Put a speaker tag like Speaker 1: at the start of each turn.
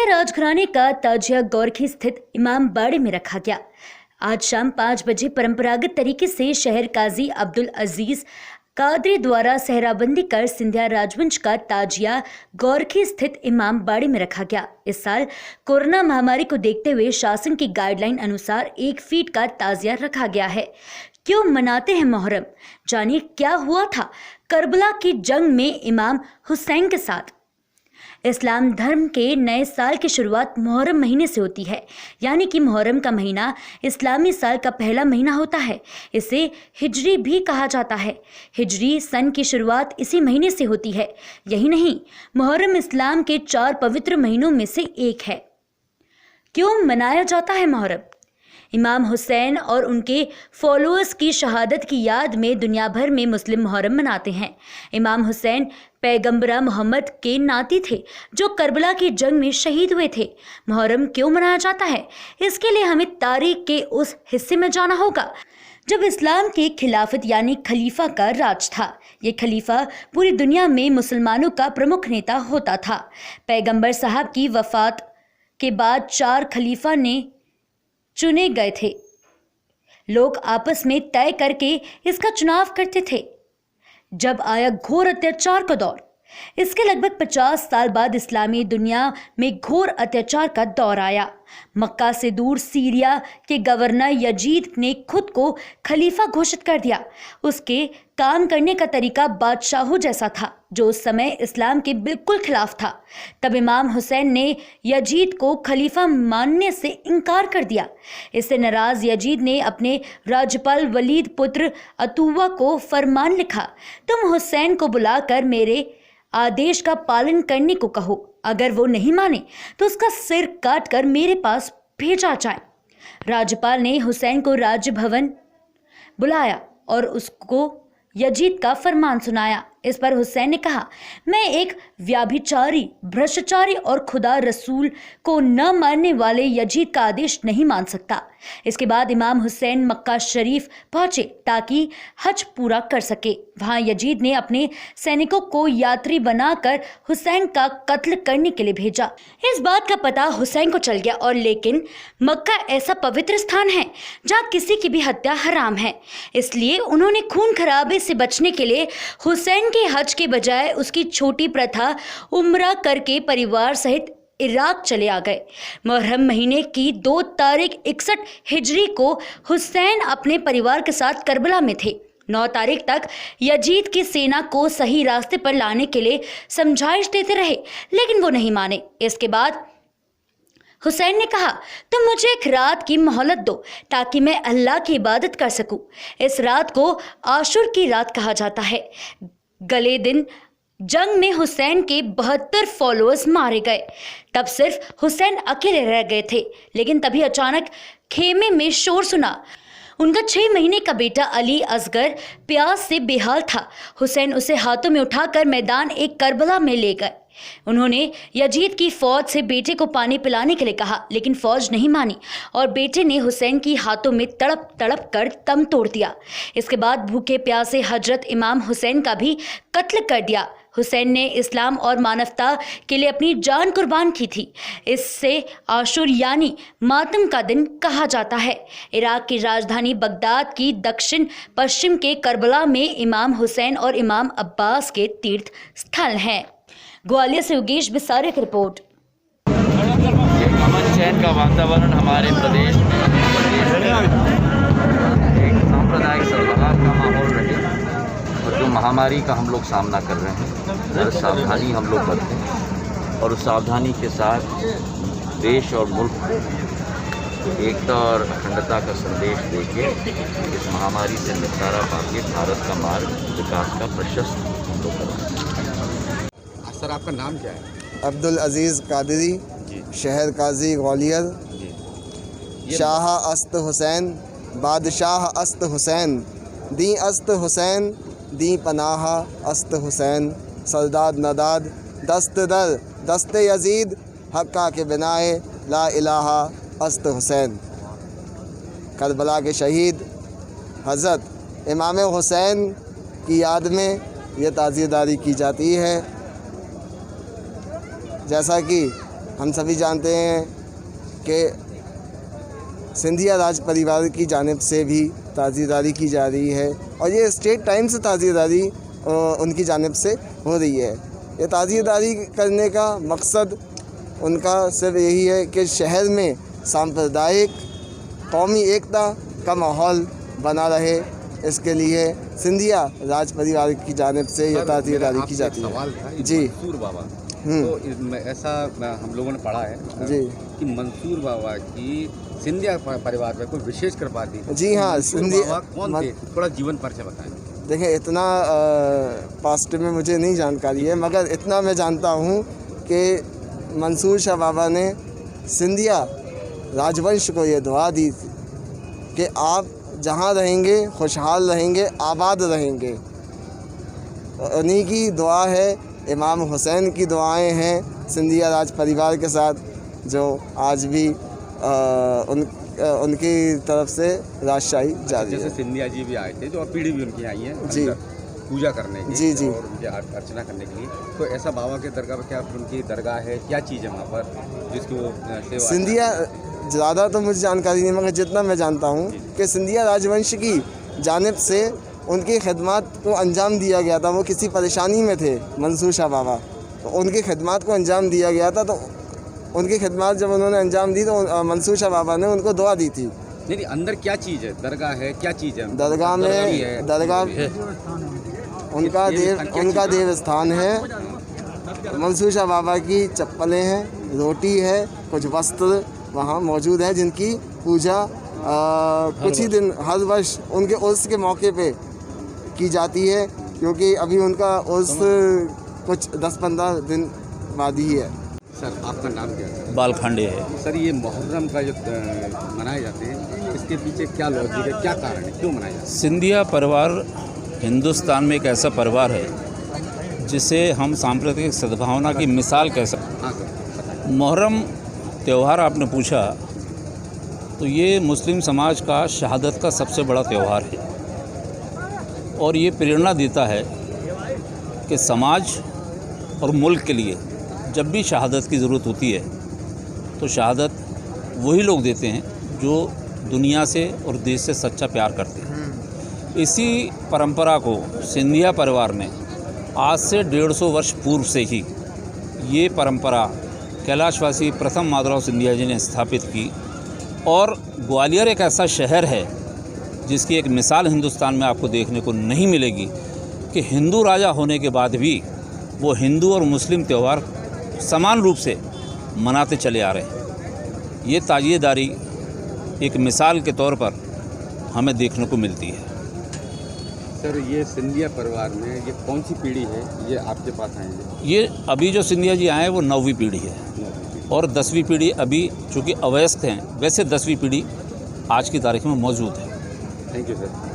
Speaker 1: सिंधिया राजघराने का ताजिया गोरखी स्थित इमाम बाड़े में रखा गया। आज शाम 5 बजे परंपरागत तरीके से शहर काजी अब्दुल अजीज कादरी द्वारा सहराबंदी कर सिंधिया राजवंश का ताजिया गोरखी स्थित इमाम बाड़े में रखा गया। इस साल कोरोना महामारी को देखते हुए शासन की गाइडलाइन अनुसार 1 फीट का ताजिया रखा गया है। क्यों मनाते हैं मुहर्रम, जानिए क्या हुआ था करबला की जंग में इमाम हुसैन के साथ। इस्लाम धर्म के नए साल की शुरुआत मुहर्रम महीने से होती है, यानी कि मुहर्रम का महीना इस्लामी साल का पहला महीना होता है। इसे हिजरी भी कहा जाता है। हिजरी सन की शुरुआत इसी महीने से होती है। यही नहीं, मुहर्रम इस्लाम के 4 पवित्र महीनों में से एक है। क्यों मनाया जाता है मुहर्रम? इमाम हुसैन और उनके फॉलोअर्स की शहादत की याद में दुनिया भर में मुस्लिम मुहर्रम मनाते हैं। इमाम हुसैन पैगंबरा मोहम्मद के नाती थे जो करबला की जंग में शहीद हुए थे। मुहर्रम क्यों मनाया जाता है, इसके लिए हमें तारीख के उस हिस्से में जाना होगा जब इस्लाम की खिलाफत यानी खलीफा का राज था। ये खलीफा पूरी दुनिया में मुसलमानों का प्रमुख नेता होता था। पैगंबर साहब की वफात के बाद 4 खलीफा ने चुने गए थे। लोग आपस में तय करके इसका चुनाव करते थे। जब आया घोर अत्याचार का दौर, इसके लगभग 50 साल बाद इस्लामी दुनिया में घोर अत्याचार का दौर आया। मक्का से दूर सीरिया के गवर्नर यजीद ने खुद को खलीफा घोषित कर दिया। उसके काम करने का तरीका बादशाहों जैसा था, जो उस समय इस्लाम के बिल्कुल खिलाफ था। तब इमाम हुसैन ने यजीद को खलीफा मानने से इनकार कर दिया। इससे नाराज यजीद ने अपने राज्यपाल वलीद पुत्र अतुवा को फरमान लिखा, तुम हुसैन को बुलाकर मेरे आदेश का पालन करने को कहो। अगर वो नहीं माने तो उसका सिर काट कर मेरे पास भेजा जाए। राज्यपाल ने हुसैन को राजभवन बुलाया और उसको यजीद का फरमान सुनाया। इस पर हुसैन ने कहा, मैं एक व्याभिचारी, भ्रष्टाचारी और खुदा रसूल को न मानने वाले यजीद का आदेश नहीं मान सकता। इसके बाद इमाम हुसैन मक्का शरीफ पहुंचे ताकि हज पूरा कर सके। वहां यजीद ने अपने सैनिकों को यात्री बनाकर हुसैन का कत्ल करने के लिए भेजा। इस बात का पता हुसैन को चल गया और लेकिन मक्का ऐसा पवित्र स्थान है जहां किसी की भी हत्या हराम है। इसलिए उन्होंने खून खराबे से बचने के लिए हुसैन के हज के बजाय उसकी छोटी प्रथा उम्रा करके परिवार सहित इराक चले आ गए। मुहर्रम महीने की 2 तारीख 61 हिजरी को हुसैन अपने परिवार के साथ करबला में थे। 9 तारीख तक यजीद की सेना को सही रास्ते पर लाने के लिए समझाइश देते रहे, लेकिन वो नहीं माने। इसके बाद हुसैन ने कहा, तुम मुझे एक रात की मोहलत दो ताकि मैं अल्लाह की इबादत कर सकूं। इस रात को आशुर की रात कहा जाता है। गले दिन जंग में हुसैन के 72 फॉलोअर्स मारे गए। तब सिर्फ हुसैन अकेले रह गए थे, लेकिन तभी अचानक खेमे में शोर सुना। उनका 6 महीने का बेटा अली असगर प्यास से बेहाल था। हुसैन उसे हाथों में उठाकर मैदान एक करबला में ले गए। उन्होंने यजीद की फौज से बेटे को पानी पिलाने के लिए कहा, लेकिन फौज नहीं मानी और बेटे ने हुसैन की हाथों में तड़प तड़प कर दम तोड़ दिया। इसके बाद भूखे प्यासे हजरत इमाम हुसैन का भी कत्ल कर दिया। हुसैन ने इस्लाम और मानवता के लिए अपनी जान कुर्बान की थी। इससे आशुर यानी मातम का दिन कहा जाता है। इराक की राजधानी बगदाद की दक्षिण पश्चिम के करबला में इमाम हुसैन और इमाम अब्बास के तीर्थ स्थल हैं। ग्वालियर से योगेश बिसारे की रिपोर्ट।
Speaker 2: अमन चैन का वातावरण हमारे प्रदेश में एक सांप्रदायिक सद्भाव का माहौल रहे और जो महामारी का हम लोग सामना कर रहे हैं, ज़रा सावधानी हम लोग बरतें और उस सावधानी के साथ देश और मुल्क एकता और अखंडता का संदेश देके इस महामारी से निपटारा पाके भारत का मार्ग विकास का प्रशस्त हम लोग करवाएं।
Speaker 3: सर, आपका नाम क्या है?
Speaker 4: अब्दुल अजीज़ कादरी, शहर काजी ग्वालियर। शाह अस्त हुसैन, बादशाह अस्त हुसैन, दी अस्त हुसैन, दी पनाह अस्त हुसैन, सरदाद नदाद, दस्त दर दस्त यजीद, हक्का के बिनाए ला इलाहा अस्त हुसैन। करबला के शहीद हज़रत इमाम हुसैन की याद में ये ताज़ियेदारी की जाती है। जैसा कि हम सभी जानते हैं कि सिंधिया राज परिवार की जानिब से भी ताज़ियेदारी की जा रही है और ये स्टेट टाइम से ताज़ियेदारी उनकी जानिब से हो रही है। ये ताज़ियेदारी करने का मकसद उनका सिर्फ यही है कि शहर में सांप्रदायिक कौमी एकता का माहौल बना रहे। इसके लिए सिंधिया राज परिवार की जानिब से ये ताज़ियेदारी की जाती है।
Speaker 3: सवाल था
Speaker 4: जी।
Speaker 3: मंसूर बाबा, तो इसमें ऐसा हम लोगों ने पढ़ा है
Speaker 4: जी
Speaker 3: कि मंसूर बाबा की सिंधिया परिवार में कोई विशेष कृपा थी।
Speaker 4: जी हाँ,
Speaker 3: मंसूर
Speaker 4: सिंधिया
Speaker 3: बाबा कौन थे? थोड़ा जीवन परिचय बताएं।
Speaker 4: देखिए, इतना पास्ट में मुझे नहीं जानकारी है, मगर इतना मैं जानता हूँ कि मंसूर शाह बाबा ने सिंधिया राजवंश को ये दुआ दी कि आप जहाँ रहेंगे खुशहाल रहेंगे, आबाद रहेंगे। उन्हीं की दुआ है, इमाम हुसैन की दुआएं हैं सिंधिया राज परिवार के साथ, जो आज भी उनकी तरफ से राजशाही जारी
Speaker 3: जैसे
Speaker 4: है।
Speaker 3: सिंधिया जी भी आए थे, जो अब पीढ़ी भी उनकी आई है
Speaker 4: जी।
Speaker 3: अंदर पूजा करने की
Speaker 4: जी, जी।
Speaker 3: और उनकी अर्चना करने के लिए। तो ऐसा बाबा के दरगाह पर क्या उनकी दरगाह है, क्या चीज़ है वहाँ पर जिसकी वो सेवा?
Speaker 4: सिंधिया ज़्यादा तो मुझे जानकारी नहीं, मगर जितना मैं जानता हूँ कि सिंधिया राजवंश की जानिब से उनकी खिदमत को अंजाम दिया गया था। वो किसी परेशानी में थे मंसूर शाह बाबा, तो उनकी खिदमत को अंजाम दिया गया था। तो उनकी खिदमत जब उन्होंने अंजाम दी तो मंसूर शाह बाबा ने उनको दुआ दी थी।
Speaker 3: नहीं, अंदर क्या चीज़ है? दरगाह है, क्या चीज़ है?
Speaker 4: दरगाह में उनका देव स्थान है। मंसूर शाह बाबा की चप्पलें हैं, रोटी है, कुछ वस्त्र वहाँ मौजूद है जिनकी पूजा कुछ ही दिन हर वर्ष उनके उर्स के मौके पे की जाती है, क्योंकि अभी उनका उर्स कुछ 10-15 दिन बाद ही है।
Speaker 3: सर, आपका नाम क्या है?
Speaker 5: बालखंडे है।
Speaker 3: सर, ये मुहर्रम का जो मनाए जाते हैं, इसके पीछे क्या लॉजिक है, क्या कारण है, क्यों मनाए जाते हैं?
Speaker 5: सिंधिया परिवार हिंदुस्तान में एक ऐसा परिवार है जिसे हम सांप्रदायिक सद्भावना की मिसाल कह सकते
Speaker 3: हाँ सर, बताएं।
Speaker 5: हैं। मुहर्रम त्यौहार आपने पूछा, तो ये मुस्लिम समाज का शहादत का सबसे बड़ा त्यौहार है और ये प्रेरणा देता है कि समाज और मुल्क के लिए जब भी शहादत की ज़रूरत होती है तो शहादत वही लोग देते हैं जो दुनिया से और देश से सच्चा प्यार करते हैं। इसी परंपरा को सिंधिया परिवार ने आज से 150 वर्ष पूर्व से ही ये परंपरा कैलाशवासी प्रथम माधवराव सिंधिया जी ने स्थापित की। और ग्वालियर एक ऐसा शहर है जिसकी एक मिसाल हिंदुस्तान में आपको देखने को नहीं मिलेगी कि हिंदू राजा होने के बाद भी वो हिंदू और मुस्लिम त्यौहार समान रूप से मनाते चले आ रहे हैं। ये ताज़ियेदारी एक मिसाल के तौर पर हमें देखने को मिलती है।
Speaker 3: सर, ये सिंधिया परिवार में ये कौन सी पीढ़ी है, ये आपके पास आएंगे?
Speaker 5: ये अभी जो सिंधिया जी आए हैं वो 9वीं पीढ़ी है और 10वीं पीढ़ी अभी चूँकि अवयस्क हैं, वैसे 10वीं पीढ़ी आज की तारीख में मौजूद है।
Speaker 3: Thank you sir.